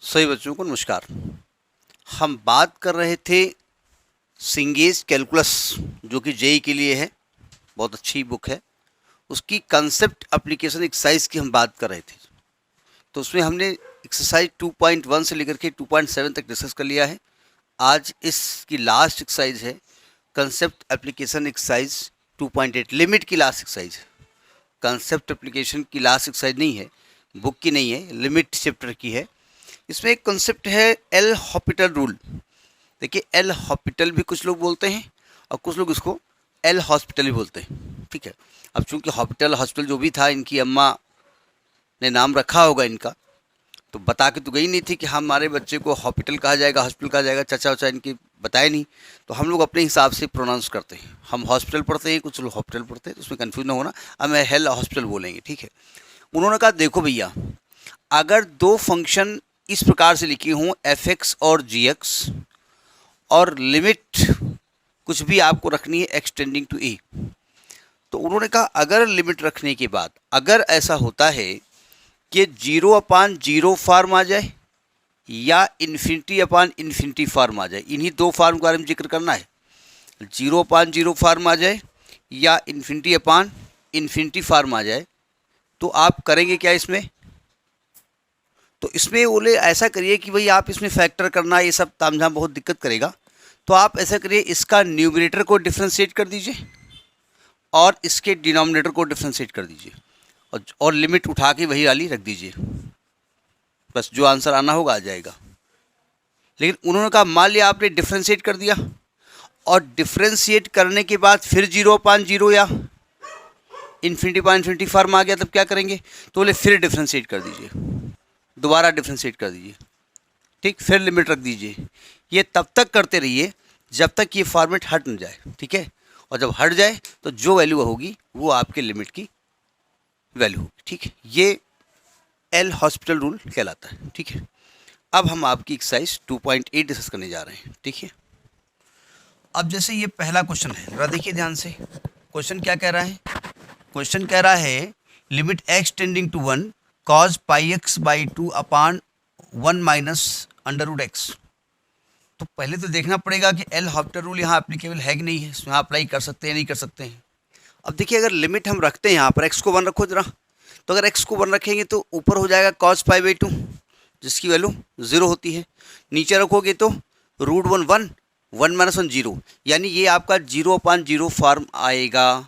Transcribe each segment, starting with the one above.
सभी बच्चों को नमस्कार। हम बात कर रहे थे सिंगेज कैलकुलस, जो कि जेई के लिए है, बहुत अच्छी बुक है। उसकी कंसेप्ट एप्लीकेशन एक्सरसाइज की हम बात कर रहे थे। तो उसमें हमने एक्सरसाइज 2.1 से लेकर के 2.7 तक डिस्कस कर लिया है। आज इसकी लास्ट एक्सरसाइज है कंसेप्ट एप्लीकेशन एक्सरसाइज 2.8, लिमिट की लास्ट एक्सरसाइज। कंसेप्ट एप्लीकेशन की लास्ट एक्सरसाइज नहीं है, बुक की नहीं है, लिमिट चैप्टर की है। इसमें एक कॉन्सेप्ट है एल हॉपिटल रूल। देखिए, एल हॉपिटल भी कुछ लोग बोलते हैं और कुछ लोग इसको एल हॉस्पिटल भी बोलते हैं। ठीक है, अब चूंकि हॉपिटल हॉस्पिटल जो भी था, इनकी अम्मा ने नाम रखा होगा इनका, तो बता के तो गई नहीं थी कि हमारे बच्चे को हॉपिटल कहा जाएगा, हॉस्पिटल कहा जाएगा। चाचा उचा इनकी बताए नहीं, तो हम लोग अपने हिसाब से प्रोनाउंस करते हैं। हम हॉस्पिटल पढ़ते हैं, कुछ लोग हॉपिटल पढ़ते हैं, तो उसमें कन्फ्यूज ना होना। अब मैं हेल हॉस्पिटल बोलेंगे, ठीक है। उन्होंने कहा देखो भैया, अगर दो फंक्शन इस प्रकार से लिखी हूँ एफ एक्स और जी एक्स, और लिमिट कुछ भी आपको रखनी है एक्सटेंडिंग टू ए, तो उन्होंने कहा अगर लिमिट रखने के बाद अगर ऐसा होता है कि 0/0 फॉर्म आ जाए या इन्फिनिटी फॉर्म आ जाए, इन्हीं दो फॉर्म के बारे में जिक्र करना है। 0/0 फॉर्म आ जाए या इन्फिनिटी फॉर्म आ जाए, तो आप करेंगे क्या इसमें? तो इसमें बोले ऐसा करिए कि भाई आप इसमें फैक्टर करना ये सब तामझाम बहुत दिक्कत करेगा, तो आप ऐसा करिए, इसका न्यूमरेटर को डिफ्रेंशिएट कर दीजिए और इसके डिनोमिनेटर को डिफ्रेंशिएट कर दीजिए, और लिमिट उठा के वही वाली रख दीजिए। बस जो आंसर आना होगा आ जाएगा। लेकिन उन्होंने कहा मान लिया आपने डिफ्रेंशिएट कर दिया और डिफ्रेंशिएट करने के बाद फिर 0/0 या इन्फिनिटी फॉर्म आ गया, तब क्या करेंगे? तो बोले फिर डिफ्रेंशिएट कर दीजिए, दोबारा डिफ्रेंशिएट कर दीजिए, ठीक, फिर लिमिट रख दीजिए। ये तब तक करते रहिए जब तक ये फॉर्मेट हट न जाए, ठीक है। और जब हट जाए तो जो वैल्यू होगी वो आपके लिमिट की वैल्यू होगी, ठीक है। ये एल हॉस्पिटल रूल कहलाता है, ठीक है। अब हम आपकी एक्सरसाइज 2.8 डिस्कस करने जा रहे हैं, ठीक है। अब जैसे ये पहला क्वेश्चन है, जरा देखिए ध्यान से। क्वेश्चन क्या कह रहा है? क्वेश्चन कह रहा है limit x tending to 1 cos πx/2 upon 1 minus under root x. तो पहले तो देखना पड़ेगा कि एल हॉस्पिटल रूल यहाँ एप्लीकेबल है कि नहीं है, यहाँ अप्लाई कर सकते हैं नहीं कर सकते हैं। अब देखिए, अगर लिमिट हम रखते हैं यहाँ पर, एक्स को 1 रखो जरा, तो अगर एक्स को 1 रखेंगे तो ऊपर हो जाएगा cos π/2 जिसकी वैल्यू 0 होती है। नीचे रखोगे तो √1 1 माइनस 1 0, यानी ये आपका 0/0 फॉर्म आएगा।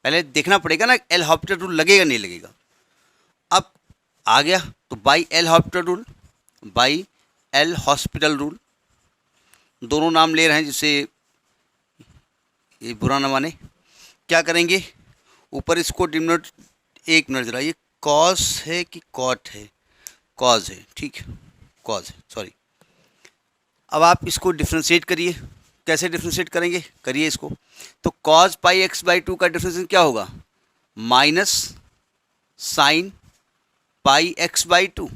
पहले देखना पड़ेगा ना एल हॉस्पिटल रूल लगेगा नहीं लगेगा। अब आ गया तो बाई एल हॉस्पिटल रूल, दोनों नाम ले रहे हैं जिससे ये बुरा ना माने। क्या करेंगे? ऊपर इसको डिनोट, एक मिनट जरा, ये कॉस है कि कॉट है? कॉज है, ठीक है, कॉज है, सॉरी। अब आप इसको डिफ्रेंशिएट करिए। कैसे डिफ्रेंशिएट करेंगे? करिए इसको। तो cos πx/2 का डिफ्रेंशिएशन क्या होगा? माइनस साइन πx/2,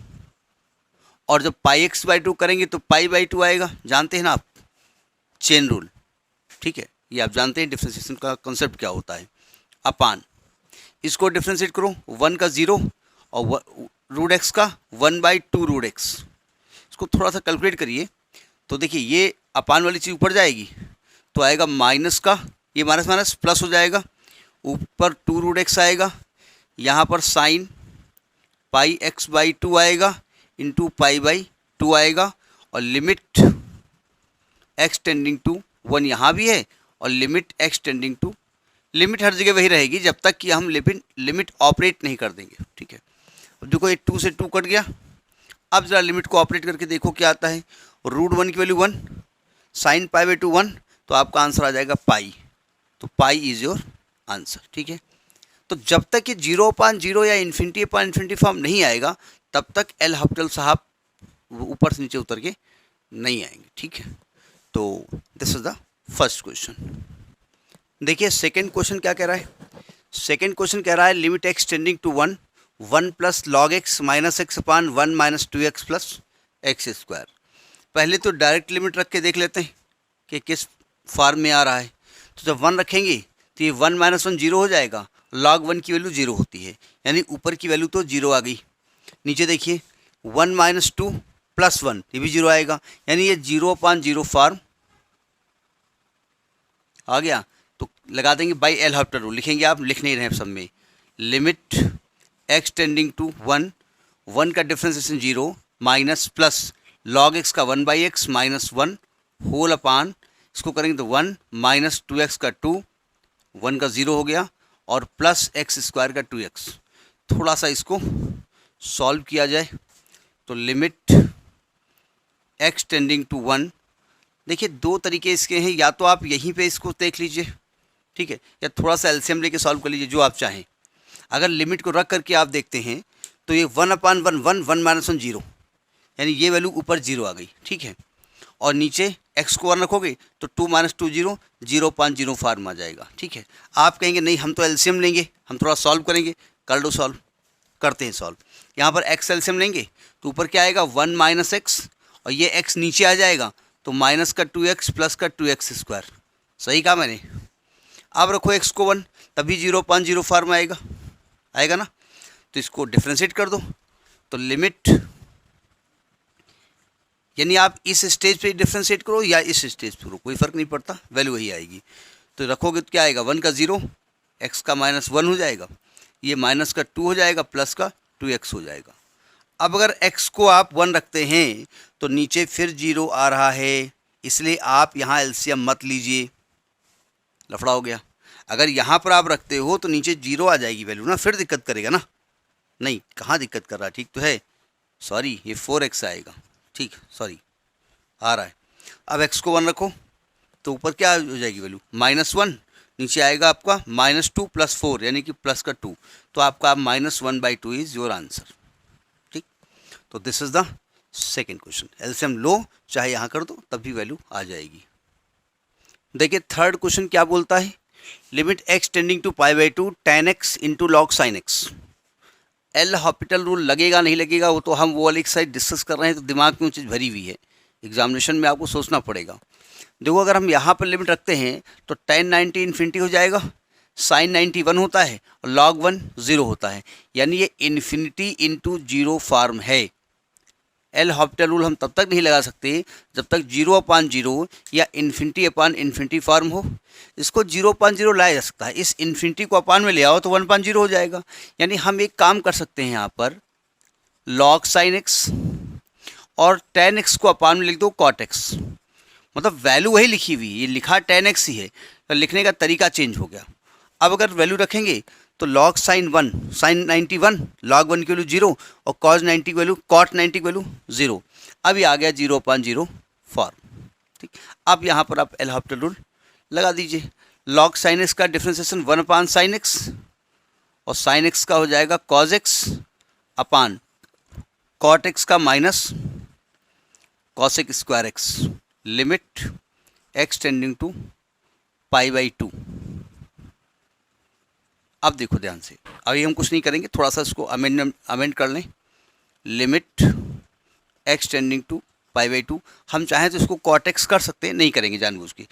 और जब πx/2 करेंगे तो π/2 आएगा। जानते हैं ना आप चेन रूल, ठीक है, ये आप जानते हैं डिफ्रेंशिएशन का कॉन्सेप्ट क्या होता है। अपान इसको डिफ्रेंशिएट करो, 1 का 0 और रूट एक्स का 1/2 रूट एक्स। इसको थोड़ा सा कैलकुलेट करिए तो देखिए, ये अपान वाली चीज़ ऊपर जाएगी तो आएगा माइनस का, ये माइनस माइनस प्लस हो जाएगा, ऊपर 2 रूट एक्स आएगा, यहाँ पर साइन πx/2 आएगा इंटू π/2 आएगा, और लिमिट एक्स टेंडिंग टू 1 यहाँ भी है, और limit x tending to, limit हर जगह वही रहेगी जब तक कि हम लिमिट ऑपरेट नहीं कर देंगे, ठीक है। अब देखो, ये 2 से 2 कट गया। अब ज़रा लिमिट को ऑपरेट करके देखो क्या आता है। √1 की वैल्यू 1, साइन π/2 1, तो आपका आंसर आ जाएगा पाई। तो पाई इज योर आंसर, ठीक है। तो जब तक ये 0/0 या इन्फिनिटी फॉर्म नहीं आएगा, तब तक एल हॉस्पिटल साहब ऊपर से नीचे उतर के नहीं आएंगे, ठीक है। तो this is the first question. देखिए सेकंड क्वेश्चन क्या कह रहा है। सेकंड क्वेश्चन कह रहा है limit x tending to 1 plus log x minus x upon 1 minus 2x plus x square. पहले तो डायरेक्ट लिमिट रख के देख लेते हैं कि किस फॉर्म में आ रहा है। तो जब 1 रखेंगे तो ये 1 माइनस 1 0 हो जाएगा, log 1 की वैल्यू 0 होती है, यानी ऊपर की वैल्यू तो 0 आ गई। नीचे देखिए 1 माइनस 2 +1 ये भी 0 आएगा, यानी ये 0/0 फॉर्म आ गया। तो लगा देंगे बाई एल हॉपिटल रूल, लिखेंगे आप, लिख नहीं रहे सब में। लिमिट x टेंडिंग टू 1, 1 का differentiation 0 minus plus log x का 1/x माइनस 1 होल अपान, इसको करेंगे तो 1 माइनस 2x का 2, 1 का 0 हो गया, और प्लस एक्स स्क्वायर का 2x। थोड़ा सा इसको सॉल्व किया जाए तो लिमिट x टेंडिंग टू 1, देखिए दो तरीके इसके हैं, या तो आप यहीं पे इसको देख लीजिए, ठीक है, या थोड़ा सा एलसीएम लेके सॉल्व कर लीजिए, जो आप चाहें। अगर लिमिट को रख करके आप देखते हैं तो ये 1/1 1 1 माइनस 1 0, यानी ये वैल्यू ऊपर 0 आ गई, ठीक है, और नीचे x को 1 रखोगे तो 2 माइनस 2 0 0/0 फॉर्म आ जाएगा, ठीक है। आप कहेंगे नहीं हम तो एलसीएम लेंगे, हम थोड़ा सॉल्व करेंगे, कर लो सॉल्व, करते हैं सॉल्व। यहाँ पर x एलसीएम लेंगे तो ऊपर क्या आएगा 1 माइनस एक्स, और ये x नीचे आ जाएगा तो माइनस का 2x प्लस का 2x स्क्वायर, सही कहा मैंने। अब रखो x को 1, तभी 0/0 फॉर्म आएगा ना, तो इसको डिफ्रेंशिएट कर दो, तो लिमिट, यानी आप इस स्टेज पे डिफ्रेंशिएट करो या इस स्टेज पे करो, कोई फ़र्क नहीं पड़ता, वैल्यू वही आएगी। तो रखोगे तो क्या आएगा 1 का 0, x का -1 हो जाएगा, ये माइनस का 2 हो जाएगा, प्लस का 2x हो जाएगा। अब अगर x को आप 1 रखते हैं तो नीचे फिर 0 आ रहा है, इसलिए आप यहाँ एलसीएम मत लीजिए, लफड़ा हो गया। अगर यहाँ पर आप रखते हो तो नीचे 0 आ जाएगी वैल्यू ना, फिर दिक्कत करेगा ना, नहीं कहाँ दिक्कत कर रहा है, ठीक तो है, सॉरी ये 4x आएगा, ठीक, सॉरी आ रहा है। अब x को 1 रखो तो ऊपर क्या हो जाएगी वैल्यू -1, नीचे आएगा आपका -2 + 4 यानी कि प्लस का 2, तो आपका -1/2 इज़ योर आंसर, ठीक। तो this is the second question. LCM लो चाहे यहाँ कर दो तब भी वैल्यू आ जाएगी। देखिए थर्ड क्वेश्चन क्या बोलता है, limit x tending to π/2 tan x into log sine x। L Hopital rule लगेगा नहीं लगेगा वो तो हम वो वाली साइड डिस्कस कर रहे हैं, तो दिमाग में वो चीज़ भरी हुई है, एग्जामिनेशन में आपको सोचना पड़ेगा। देखो अगर हम यहाँ पर लिमिट रखते हैं तो tan 90 इन्फिनिटी हो जाएगा, sin 90 1 होता है और log 1 0 होता है, यानी ये इन्फिनिटी इंटू 0 फॉर्म है। एल हॉपिटल रूल हम तब तक नहीं लगा सकते जब तक 0/0 या इन्फिनिटी फॉर्म हो। इसको 0/0 लाया जा सकता है, इस इन्फिनिटी को अपान में ले आओ तो 1/0 हो जाएगा। यानी हम एक काम कर सकते हैं यहाँ पर, log sin x और tan x को अपान में लिख दो cot x, मतलब वैल्यू वही लिखी हुई, ये लिखा tan x ही है, तो लिखने का तरीका चेंज हो गया। अब अगर वैल्यू रखेंगे तो log sin 90 1 log 1 की वैल्यू 0 और cos 90 की वैल्यू cot 90 की वैल्यू 0। अब ये आ गया 0/0 फॉर्म, ठीक। अब यहाँ पर आप एल हॉपिटल रूल लगा दीजिए, log sin x का डिफ्रेंसिएशन 1/sin x और sin x का हो जाएगा cos x upon cot x का minus cosec square x, limit x tending to π/2। अब देखो ध्यान से, अभी हम कुछ नहीं करेंगे, थोड़ा सा इसको अमेंड कर लें। लिमिट x टेंडिंग टू π/2, हम चाहें तो इसको cot x कर सकते हैं, नहीं करेंगे जानबूझ के,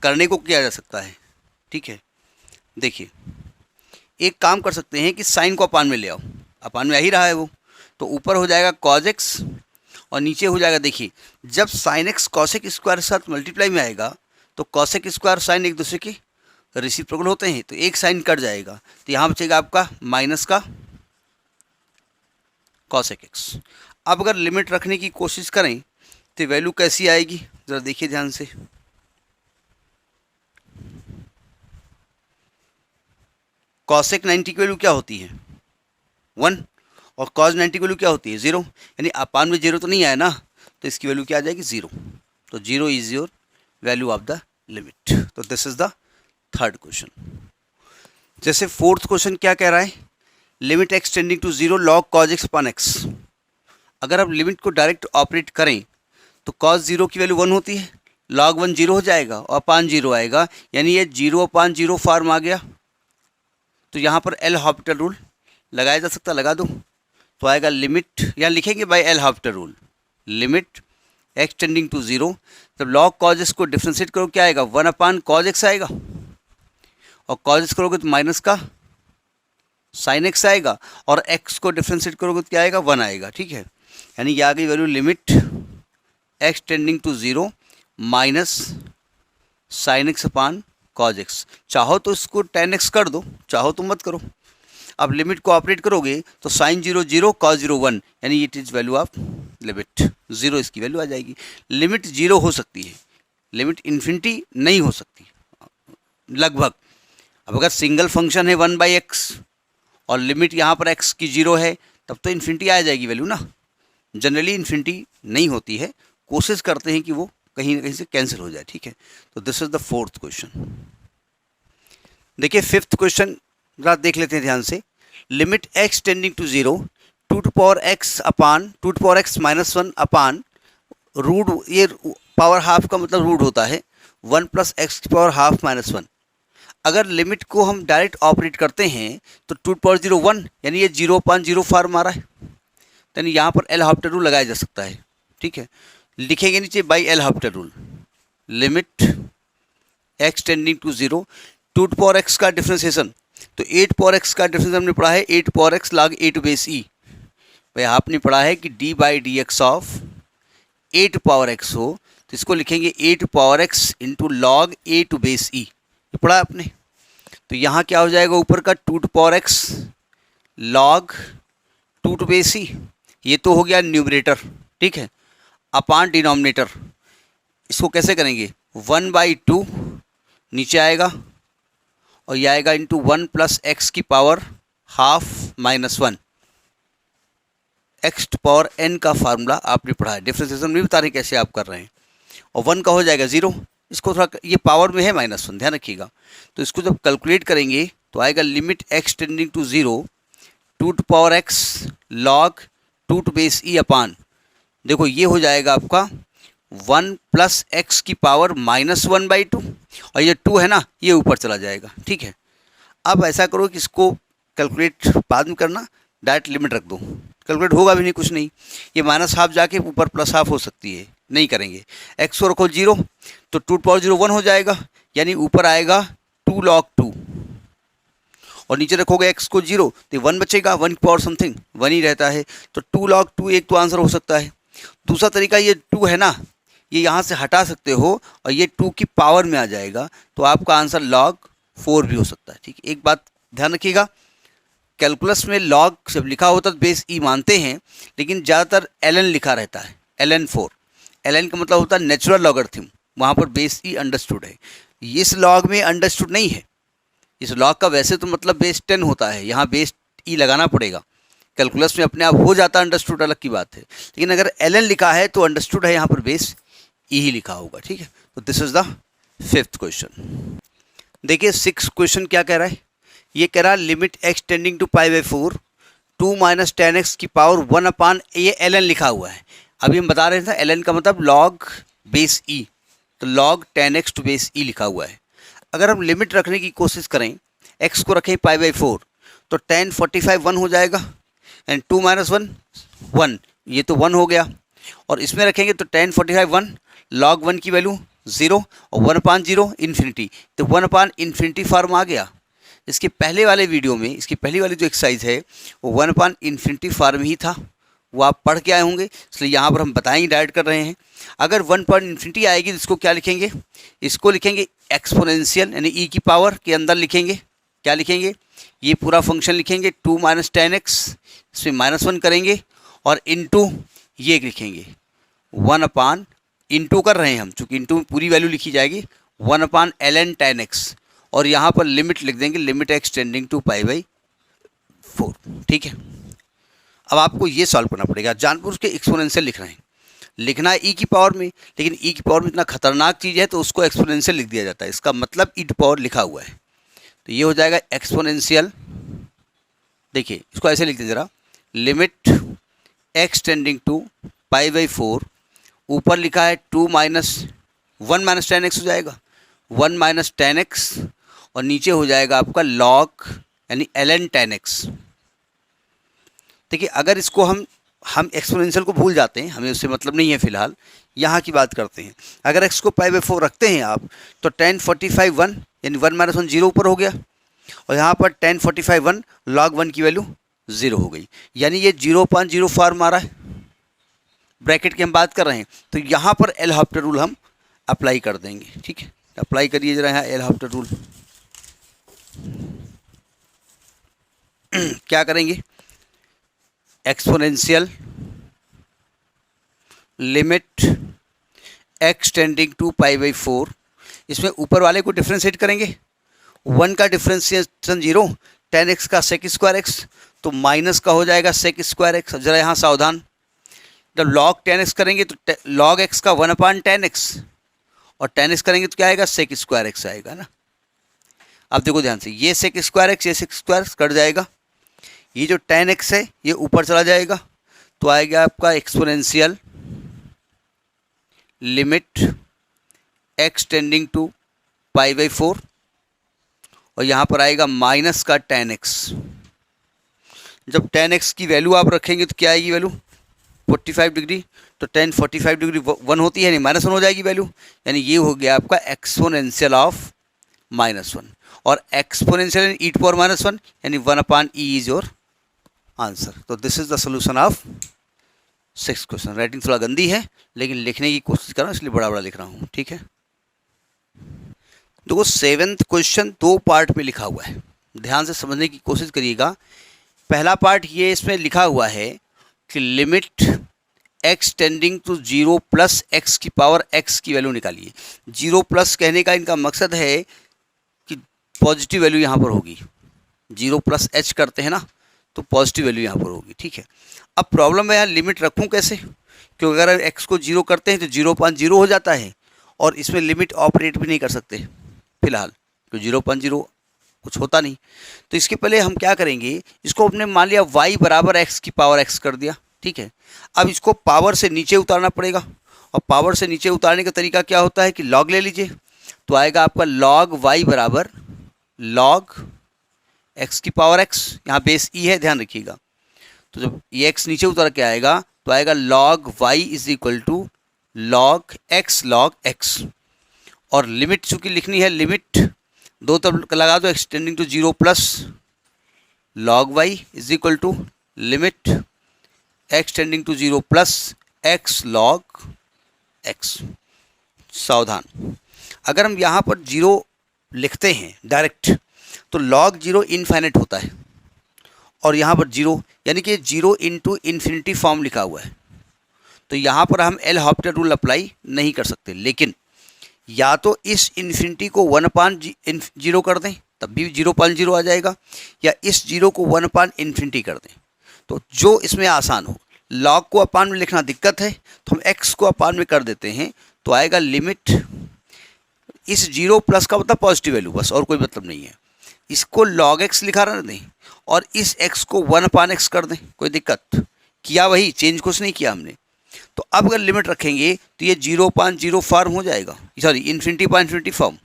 करने को किया जा सकता है, ठीक है। देखिए एक काम कर सकते हैं कि साइन को अपान में ले आओ, अपान में आ ही रहा है वो, तो ऊपर हो जाएगा cos x और नीचे हो जाएगा, देखिए जब sin x cosec स्क्वायर के साथ मल्टीप्लाई में आएगा तो cosec स्क्वायर साइन एक दूसरे के रेसिप्रोकल होते हैं, तो एक साइन कट जाएगा, तो यहाँ बचेगा आपका माइनस का cosec x। अब अगर लिमिट रखने की कोशिश करें तो वैल्यू कैसी आएगी, ज़रा देखिए ध्यान से। cosec 90 की वैल्यू क्या होती है 1 और cos 90 की वैल्यू क्या होती है 0, यानी अपान में 0 तो नहीं आया ना, तो इसकी वैल्यू क्या आ जाएगी 0, तो 0 is your value of the limit. तो this is the third question. जैसे फोर्थ क्वेश्चन क्या कह रहा है, limit x tending to 0 log cos x upon x। अगर आप लिमिट को डायरेक्ट ऑपरेट करें तो cos 0 की वैल्यू 1 होती है, log 1 0 हो जाएगा और अपान 0 आएगा, यानी ये 0/0 फॉर्म आ गया। तो यहाँ पर एल हॉपिटल रूल लगाया जा सकता, लगा दो तो आएगा लिमिट, यहाँ लिखेंगे by L Hopital rule, limit x tending to 0, जब log cos x को डिफ्रेंशिएट करो क्या आएगा 1/cos x आएगा, और cos x करोगे तो माइनस का sin x आएगा, और x को डिफ्रेंशिएट करोगे तो क्या आएगा 1 आएगा, ठीक है। यानी ये आ गई value limit x tending to 0 minus sine x upon cos x. चाहो तो इसको tan x कर दो, चाहो तो मत करो। अब लिमिट को ऑपरेट करोगे तो साइन 0 0 कॉज 0 1, यानी it is value of limit 0, इसकी वैल्यू आ जाएगी। लिमिट 0 हो सकती है, लिमिट इन्फिनिटी नहीं हो सकती लगभग। अब अगर सिंगल फंक्शन है 1/x और लिमिट यहाँ पर x की 0 है, तब तो इन्फिनिटी आ जाएगी वैल्यू ना। जनरली इन्फिनिटी नहीं होती है, कोशिश करते हैं कि वो कहीं ना कहीं से कैंसिल हो जाए, ठीक है। तो this is the fourth question. देखिए फिफ्थ क्वेश्चन जरा देख लेते हैं ध्यान से। Limit x tending to 0 2 to power x minus 1 upon root, ये पावर हाफ का मतलब रूट होता है 1 प्लस एक्स की पावर हाफ माइनस 1। अगर लिमिट को हम डायरेक्ट ऑपरेट करते हैं तो 2 पावर 0 1, यानी ये 0/0 फॉर्म आ रहा है, यानी यहाँ पर एल हॉपिटल रूल लगाया जा सकता है, ठीक है। लिखेंगे नीचे by L Hopital rule, limit x tending to 0 2 power x का डिफ्रेंसिएशन, तो 8 पावर x का डिफ्रेंस हमने पढ़ा है 8 power x log a to base e। भाई आपने पढ़ा है कि d by d x of 8 power x हो, तो इसको लिखेंगे 8 power x into log a to base e, ये पढ़ा आपने। तो यहाँ क्या हो जाएगा, ऊपर का 2 power x log 2 to base e, ये तो हो गया न्यूमरेटर, ठीक है, अपान डिनोमिनेटर। इसको कैसे करेंगे, 1/2 नीचे आएगा और ये आएगा इंटू 1 प्लस एक्स की power half minus 1। X power n का फार्मूला आपने पढ़ा है, डिफ्रेंसिएशन नहीं बता रहे कैसे आप कर रहे हैं। और 1 का हो जाएगा 0, इसको थोड़ा, ये पावर में है -1, ध्यान रखिएगा। तो इसको जब कैलकुलेट करेंगे तो आएगा limit x tending to 0 2 to power x log 2 to base e upon, देखो ये हो जाएगा आपका 1 प्लस एक्स की पावर -1/2, और ये 2 है ना, ये ऊपर चला जाएगा, ठीक है। अब ऐसा करो कि इसको कैलकुलेट बाद में करना, डायरेक्ट लिमिट रख दो, कैलकुलेट होगा भी नहीं, कुछ नहीं। ये माइनस हाफ जाके ऊपर प्लस हाफ हो सकती है, नहीं करेंगे। एक्स को रखो 0, तो 2 पावर 0 1 हो जाएगा, यानी ऊपर आएगा 2 log 2, और नीचे रखोगे x को 0 तो 1 बचेगा, 1 पावर समथिंग 1 ही रहता है, तो 2 log 2 एक तो आंसर हो सकता है। दूसरा तरीका, ये 2 है ना, ये यहाँ से हटा सकते हो और ये 2 की पावर में आ जाएगा, तो आपका आंसर log 4 भी हो सकता है, ठीक है। एक बात ध्यान रखिएगा, कैलकुलस में log जब लिखा होता है तो बेस ई मानते हैं, लेकिन ज़्यादातर ln लिखा रहता है, ln4। ln का मतलब होता है नेचुरल लॉगरिथम, वहाँ पर बेस ई अंडरस्टूड है। इस लॉग में अंडरस्टूड नहीं है, इस लॉग का वैसे तो मतलब बेस 10 होता है, यहाँ बेस ई लगाना पड़ेगा। कैलकुलस में अपने आप हो जाता है अंडरस्टूड, अलग की बात है, लेकिन अगर ln लिखा है तो अंडरस्टूड है, यहाँ पर बेस ई ही लिखा होगा, ठीक है। तो this is the fifth question. देखिए सिक्स क्वेश्चन क्या कह रहा है, ये कह रहा है limit x tending to π/4 2 minus tan x की पावर 1 अपान, ये ln लिखा हुआ है। अभी हम बता रहे थे ln का मतलब log बेस e, तो log tan x to base e लिखा हुआ है। अगर हम लिमिट रखने की कोशिश करें, x को रखें π/4, तो tan 45 1 हो जाएगा, एंड 2 माइनस 1 1, ये तो 1 हो गया। और इसमें रखेंगे तो tan 45 1 log 1 की वैल्यू 0 और 1/0 इन्फिनिटी, तो 1/∞ फॉर्म आ गया। इसके पहले वाले वीडियो में, इसकी पहली वाली जो एक्सरसाइज है वो 1/∞ फॉर्म ही था, वो आप पढ़ के आए होंगे, इसलिए यहाँ पर हम बताएंगे, डायरेक्ट कर रहे हैं। अगर 1/∞ आएगी तो इसको क्या लिखेंगे, इसको लिखेंगे एक्सपोनेंशियल, यानी ई की पावर के अंदर लिखेंगे, क्या लिखेंगे, ये पूरा फंक्शन लिखेंगे 2 माइनस tan x, इसमें -1 करेंगे और इनटू ये लिखेंगे 1 अपान, इनटू कर रहे हैं हम, चूँकि इनटू में पूरी वैल्यू लिखी जाएगी 1/ln tan x, और यहाँ पर लिमिट लिख देंगे लिमिट x टेंडिंग टू π/4, ठीक है। अब आपको ये सॉल्व करना पड़ेगा, जानबूझ के एक्सपोनेंशियल लिख रहे हैं, लिखना है ई की पावर में, लेकिन ई की पावर में इतना खतरनाक चीज़ है तो उसको एक्सपोनेंशियल लिख दिया जाता है, इसका मतलब ई टू पावर लिखा हुआ है, तो ये हो जाएगा एक्सपोनेंशियल। देखिए इसको ऐसे लिखते हैं ज़रा, लिमिट x टेंडिंग टू π/4, ऊपर लिखा है 2 माइनस 1 माइनस tan x हो जाएगा, 1 माइनस tan x, और नीचे हो जाएगा आपका log यानी ln tan x। देखिए अगर इसको हम एक्सपोनेंशियल को भूल जाते हैं, हमें उससे मतलब नहीं है फिलहाल, यहाँ की बात करते हैं। अगर x को π/4 रखते हैं आप, तो tan 45 1 यानी 1 माइनस 1 0 ऊपर हो गया, और यहाँ पर tan 45 1 log 1 की वैल्यू 0 हो गई, यानी ये 0/0 फॉर्म आ रहा है, ब्रैकेट की हम बात कर रहे हैं, तो यहाँ पर एल हॉपिटल रूल हम अप्लाई कर देंगे। ठीक है, अप्लाई करिए जरा यहाँ एल हॉपिटल रूल। क्या करेंगे, exponential limit x tending to pi by 4, इसमें ऊपर वाले को डिफ्रेंशिएट करेंगे। 1 का डिफ्रेंशिएशन 0, 10x का सेक स्क्वायर एक्स, तो माइनस का हो जाएगा सेक स्क्वायर एक्स। जरा यहाँ सावधान, जब लॉग 10x करेंगे तो लॉग x का 1/10x, और 10x करेंगे तो क्या आएगा, सेक स्क्वायर एक्स आएगा ना। अब देखो ध्यान से, ये सेक स्क्वायर एक्स, ये सेक स्क्वायर कट जाएगा, ये जो 10x है ये ऊपर चला जाएगा, तो आएगा आपका exponential limit x tending to pi by 4, और यहाँ पर आएगा माइनस का 10x। जब 10x की वैल्यू आप रखेंगे तो क्या आएगी वैल्यू, 45 डिग्री, तो 10 45 डिग्री 1 होती है, नहीं -1 हो जाएगी वैल्यू, यानी ये हो गया आपका एक्सपोनेंशियल ऑफ -1, और एक्सपोनेंशियल ई टू पावर -1 यानी 1/e इज योर आंसर। तो this is the solution of 6th question. Writing थोड़ा गंदी है लेकिन लिखने की कोशिश कर रहा हूँ, इसलिए बड़ा बड़ा लिख रहा हूँ। ठीक है, देखो 7th क्वेश्चन 2 पार्ट में लिखा हुआ है, ध्यान से समझने की कोशिश करिएगा। पहला पार्ट ये इसमें लिखा हुआ है कि limit x tending to 0 plus x की पावर x की वैल्यू निकालिए। 0 प्लस कहने का इनका मकसद है कि पॉजिटिव वैल्यू यहाँ पर होगी, 0 प्लस h करते हैं ना, तो पॉजिटिव वैल्यू यहाँ पर होगी। ठीक है, अब प्रॉब्लम है यहाँ लिमिट रखूँ कैसे, क्योंकि अगर x को 0 करते हैं तो 0.0 हो जाता है, और इसमें लिमिट ऑपरेट भी नहीं कर सकते फिलहाल, तो 0.0 कुछ होता नहीं। तो इसके पहले हम क्या करेंगे, इसको हमने मान लिया y बराबर x की पावर x कर दिया। ठीक है, अब इसको पावर से नीचे उतारना पड़ेगा, और पावर से नीचे उतारने का तरीका क्या होता है कि लॉग ले लीजिए, तो आएगा आपका लॉग y बराबर लॉग x की पावर x, यहाँ बेस e है ध्यान रखिएगा। तो जब ये x नीचे उतर के आएगा तो आएगा log y is equal to log x log x, और लिमिट चूँकि लिखनी है, लिमिट दो तरफ लगा दो, x tending to 0 plus log y is equal to limit x tending to 0 plus x log x। सावधान, अगर हम यहाँ पर 0 लिखते हैं डायरेक्ट तो लॉग 0 इनफाइनाइट होता है, और यहाँ पर 0 यानी कि 0 इंटू इन्फिनिटी फॉर्म लिखा हुआ है, तो यहाँ पर हम एल हॉपिटल रूल अप्लाई नहीं कर सकते। लेकिन या तो इस इन्फिनिटी को 1/0 कर दें तब भी 0.0 आ जाएगा, या इस 0 को 1/∞ कर दें, तो जो इसमें आसान हो। लॉग को अपान में लिखना दिक्कत है तो हम x को अपान में कर देते हैं, तो आएगा लिमिट, इस 0 प्लस का मतलब पॉजिटिव वैल्यू बस, और कोई मतलब नहीं है। इसको log x लिखा रहने दें और इस x को 1/x कर दें, कोई दिक्कत, किया वही, चेंज कुछ नहीं किया हमने। तो अब अगर लिमिट रखेंगे तो ये 0.0 फॉर्म हो जाएगा, सॉरी इन्फिनिटी फॉर्म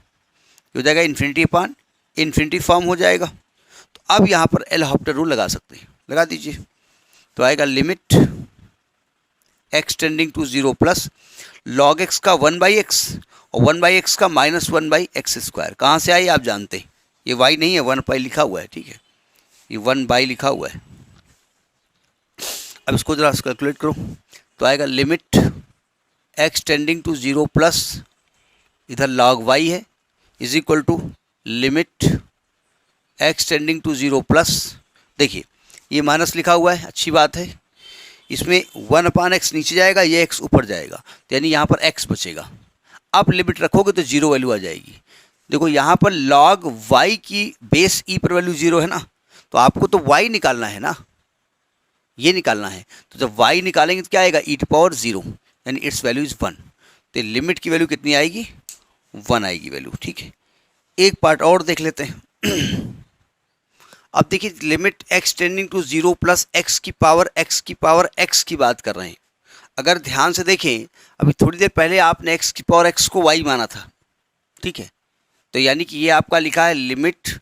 हो जाएगा, इन्फिनिटी फॉर्म हो जाएगा। तो अब यहाँ पर एल हॉपिटल रूल लगा सकते हैं, लगा दीजिए, तो आएगा limit x tending to 0 plus log x का 1/x और 1/x का -1/x स्क्वायर। कहाँ से आई आप जानते हैं, ये y नहीं है, 1 लिखा हुआ है। ठीक है, ये 1 लिखा हुआ है। अब इसको जरा कैलकुलेट करो, तो आएगा limit x tending to 0 plus इधर लॉग y है is equal to limit x tending to 0 plus, देखिए ये माइनस लिखा हुआ है, अच्छी बात है, इसमें 1/x नीचे जाएगा, ये x ऊपर जाएगा, तो यानी यहाँ पर x बचेगा। अब लिमिट रखोगे तो 0 वैल्यू आ जाएगी। देखो यहाँ पर log y की बेस e पर वैल्यू 0 है ना, तो आपको तो y निकालना है ना, ये निकालना है। तो जब y निकालेंगे तो क्या आएगा, e टू पावर 0 यानी इट्स वैल्यू इज 1, तो लिमिट की वैल्यू कितनी आएगी, 1 आएगी वैल्यू। ठीक है, एक पार्ट और देख लेते हैं। अब देखिए limit x tending to 0 plus x की पावर x की बात कर रहे हैं। अगर ध्यान से देखें, अभी थोड़ी देर पहले आपने x की पावर x को y माना था। ठीक है, तो यानी कि ये आपका लिखा है limit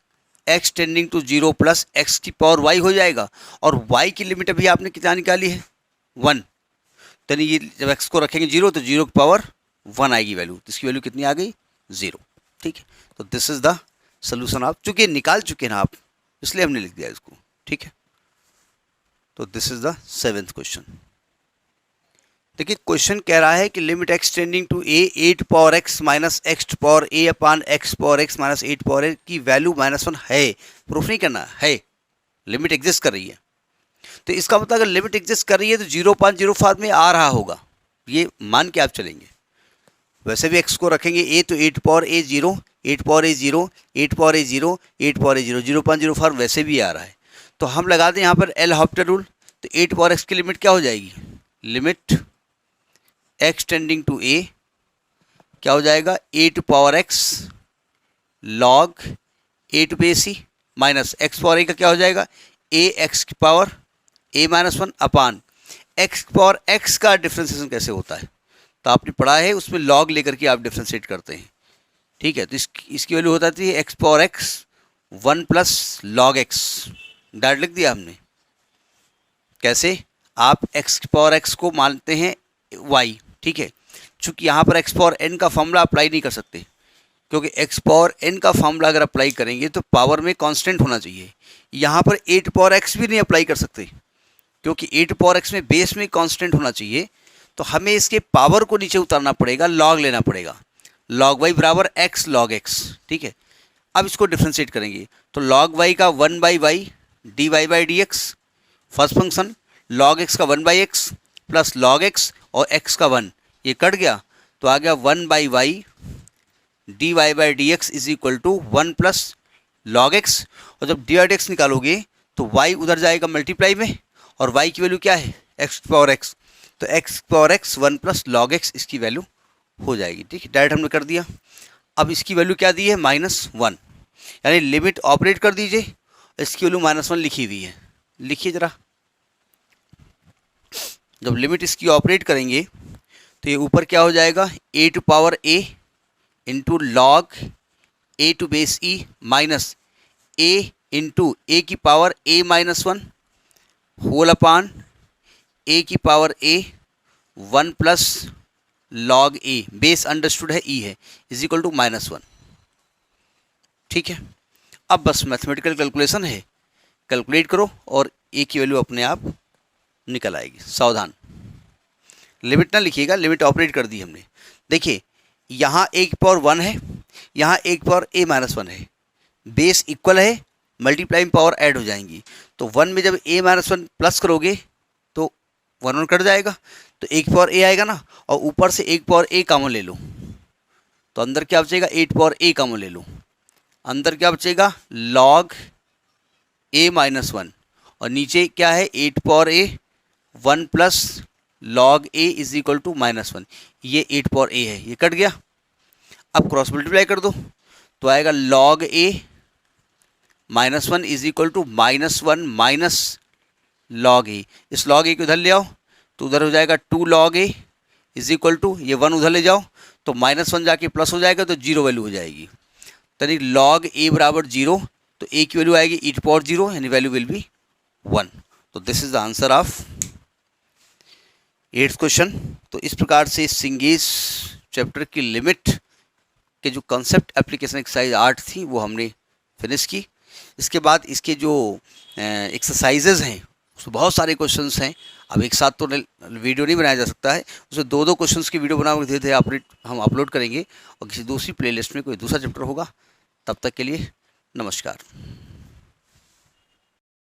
x tending to 0 plus x की पावर y हो जाएगा, और y की लिमिट अभी आपने कितना निकाली है, 1, तो यानी ये जब x को रखेंगे 0 तो 0 की पावर 1 आएगी वैल्यू, तो इसकी वैल्यू कितनी आ गई, 0। ठीक है, तो this is the solution of, चूंकि निकाल चुके ना आप इसलिए हमने लिख दिया इसको। ठीक है, तो this is the 7th question. देखिए क्वेश्चन कह रहा है कि limit x tending to a 8 power x minus x power a upon x power x minus 8 power a की वैल्यू -1 है। प्रूफ नहीं करना है, लिमिट एग्जिस्ट कर रही है। तो इसका मतलब अगर लिमिट एग्जिस्ट कर रही है तो 0.05 में आ रहा होगा, ये मान के आप चलेंगे। वैसे भी एक्स को रखेंगे ए तो 8 पावर ए 0, 8 पावर ए 0, 8 पावर ए 0, 8 पावर ए 0, 0.05 वैसे भी आ रहा है। तो हम लगा दें यहाँ पर एल हॉपिटल रूल। तो 8 पावर एक्स की लिमिट क्या हो जाएगी, limit x tending to a क्या हो जाएगा, 8 power x log a to base c minus x power a का क्या हो जाएगा, ए एक्स की power a -1 upon x power x का डिफ्रेंसिएशन कैसे होता है तो आपने पढ़ा है, उसमें लॉग लेकर के आप डिफ्रेंशिएट करते हैं। ठीक है, तो इसकी वैल्यू हो जाती है x power x 1 plus log x. Direct लिख दिया हमने। कैसे, आप एक्स पावर एक्स को मानते हैं वाई। ठीक है, चूंकि यहाँ पर एक्स पावर एन का फॉर्मूला अप्लाई नहीं कर सकते, क्योंकि एक्स पावर एन का फॉर्मूला अगर अप्लाई करेंगे तो पावर में कांस्टेंट होना चाहिए। यहाँ पर 8 पावर एक्स भी नहीं अप्लाई कर सकते, क्योंकि 8 पावर एक्स में बेस में कांस्टेंट होना चाहिए। तो हमें इसके पावर को नीचे उतारना पड़ेगा, लॉग लेना पड़ेगा। लॉग वाई बराबर एक्स लॉग एक्स। ठीक है, अब इसको डिफ्रेंशिएट करेंगे तो लॉग वाई का 1/y dy by d x, first function log x का 1/x प्लस लॉग एक्स और x का 1, ये कट गया तो आ गया 1/y dy by d x is equal to 1 plus log x. और जब डी एक्स निकालोगे तो y उधर जाएगा मल्टीप्लाई में, और y की वैल्यू क्या है, एक्स पावर एक्स, तो x power x 1 plus log x इसकी वैल्यू हो जाएगी। ठीक है, डायरेक्ट हमने कर दिया। अब इसकी वैल्यू क्या दी है, -1, यानी लिमिट ऑपरेट कर दीजिए, इसकी वैल्यू -1 लिखी हुई है। लिखिए जरा, जब लिमिट इसकी ऑपरेट करेंगे तो ये ऊपर क्या हो जाएगा, 8 power a into log a to base e minus a into a की power a -1 whole upon a की power a 1 plus log a, base understood है ई है, इज इक्वल टू -1। ठीक है, अब बस मैथमेटिकल कैलकुलेशन है, कैलकुलेट करो और ए की वैल्यू अपने आप निकल आएगी। सावधान, लिमिट ना लिखिएगा, लिमिट ऑपरेट कर दी हमने। देखिए यहाँ a की पावर 1 है, यहाँ a की पावर a -1 है, बेस इक्वल है, मल्टीप्लाइंग पावर ऐड हो जाएंगी। तो 1 में जब a -1 प्लस करोगे तो 1 कट जाएगा, तो a की पावर a आएगा ना, और ऊपर से a की पावर a कॉमन ले लो तो अंदर क्या बचेगा, 8 पावर a कॉमन ले लो, अंदर क्या बचेगा, लॉग a -1, और नीचे क्या है, 8 power a 1 plus log a is equal to -1, ये 8 पावर a है, ये कट गया। अब क्रॉस मल्टीप्लाई कर दो तो आएगा log a -1 is equal to -1 minus log a। इस लॉग a को उधर ले आओ तो उधर हो जाएगा 2 log a is equal to, ये 1 उधर ले जाओ तो -1 जाके प्लस हो जाएगा तो 0 वैल्यू हो जाएगी। यानी लॉग a बराबर 0, तो a की वैल्यू आएगी e पावर 0, यानी वैल्यू विल बी 1। तो this is the answer of 8th question. तो इस प्रकार से सिंगेज चैप्टर की लिमिट के जो कंसेप्ट एप्लीकेशन एक्सरसाइज 8 थी वो हमने फिनिश की। इसके बाद इसके जो एक्सरसाइजेज हैं उसमें बहुत सारे क्वेश्चंस हैं, अब एक साथ तो वीडियो नहीं बनाया जा सकता है, उसमें 2-2 क्वेश्चंस की वीडियो बना कर धीरे धीरे हम अपलोड करेंगे, और किसी दूसरी प्लेलिस्ट में कोई दूसरा चैप्टर होगा। तब तक के लिए नमस्कार।